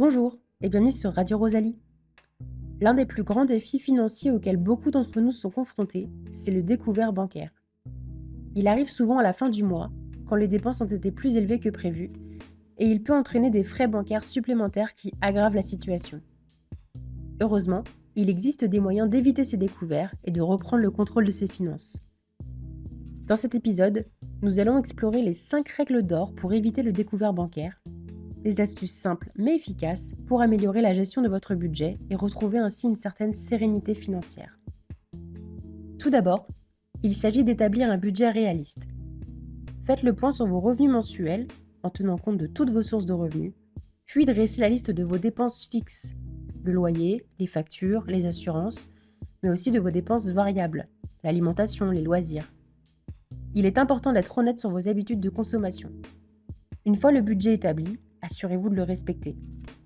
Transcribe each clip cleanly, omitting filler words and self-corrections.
Bonjour et bienvenue sur Radio Rosalie. L'un des plus grands défis financiers auxquels beaucoup d'entre nous sont confrontés, c'est le découvert bancaire. Il arrive souvent à la fin du mois, quand les dépenses ont été plus élevées que prévu, et il peut entraîner des frais bancaires supplémentaires qui aggravent la situation. Heureusement, il existe des moyens d'éviter ces découverts et de reprendre le contrôle de ses finances. Dans cet épisode, nous allons explorer les 5 règles d'or pour éviter le découvert bancaire, des astuces simples mais efficaces pour améliorer la gestion de votre budget et retrouver ainsi une certaine sérénité financière. Tout d'abord, il s'agit d'établir un budget réaliste. Faites le point sur vos revenus mensuels en tenant compte de toutes vos sources de revenus, puis dressez la liste de vos dépenses fixes, le loyer, les factures, les assurances, mais aussi de vos dépenses variables, l'alimentation, les loisirs. Il est important d'être honnête sur vos habitudes de consommation. Une fois le budget établi, assurez-vous de le respecter.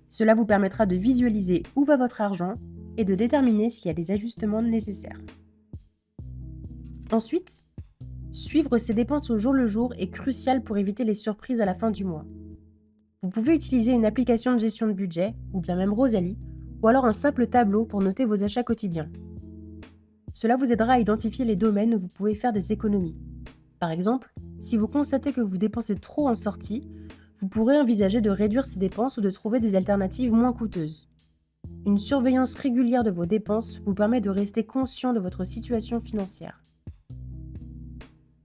Cela vous permettra de visualiser où va votre argent et de déterminer s'il y a des ajustements nécessaires. Ensuite, suivre ses dépenses au jour le jour est crucial pour éviter les surprises à la fin du mois. Vous pouvez utiliser une application de gestion de budget, ou bien même Rosalie, ou alors un simple tableau pour noter vos achats quotidiens. Cela vous aidera à identifier les domaines où vous pouvez faire des économies. Par exemple, si vous constatez que vous dépensez trop en sortie, vous pourrez envisager de réduire ces dépenses ou de trouver des alternatives moins coûteuses. Une surveillance régulière de vos dépenses vous permet de rester conscient de votre situation financière.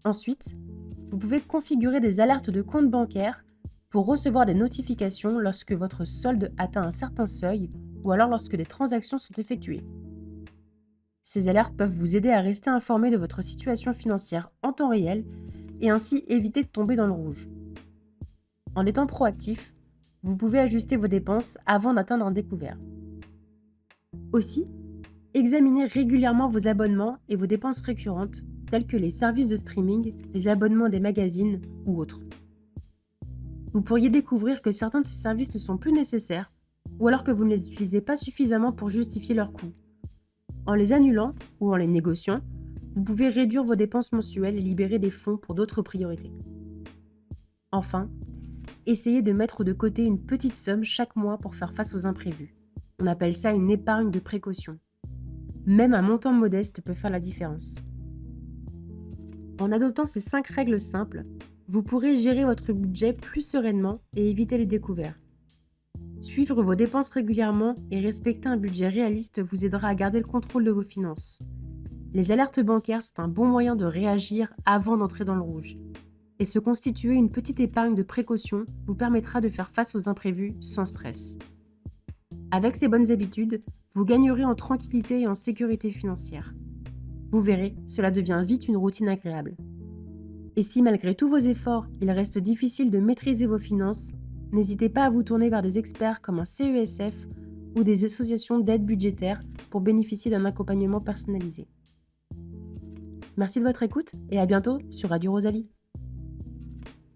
Ensuite, vous pouvez configurer des alertes de compte bancaire pour recevoir des notifications lorsque votre solde atteint un certain seuil ou alors lorsque des transactions sont effectuées. Ces alertes peuvent vous aider à rester informé de votre situation financière en temps réel et ainsi éviter de tomber dans le rouge. En étant proactif, vous pouvez ajuster vos dépenses avant d'atteindre un découvert. Aussi, examinez régulièrement vos abonnements et vos dépenses récurrentes, telles que les services de streaming, les abonnements des magazines ou autres. Vous pourriez découvrir que certains de ces services ne sont plus nécessaires, ou alors que vous ne les utilisez pas suffisamment pour justifier leur coût. En les annulant ou en les négociant, vous pouvez réduire vos dépenses mensuelles et libérer des fonds pour d'autres priorités. Enfin, essayez de mettre de côté une petite somme chaque mois pour faire face aux imprévus. On appelle ça une épargne de précaution. Même un montant modeste peut faire la différence. En adoptant ces 5 règles simples, vous pourrez gérer votre budget plus sereinement et éviter les découverts. Suivre vos dépenses régulièrement et respecter un budget réaliste vous aidera à garder le contrôle de vos finances. Les alertes bancaires sont un bon moyen de réagir avant d'entrer dans le rouge. Et se constituer une petite épargne de précaution vous permettra de faire face aux imprévus sans stress. Avec ces bonnes habitudes, vous gagnerez en tranquillité et en sécurité financière. Vous verrez, cela devient vite une routine agréable. Et si malgré tous vos efforts, il reste difficile de maîtriser vos finances, n'hésitez pas à vous tourner vers des experts comme un CESF ou des associations d'aide budgétaire pour bénéficier d'un accompagnement personnalisé. Merci de votre écoute et à bientôt sur Radio Rosalie.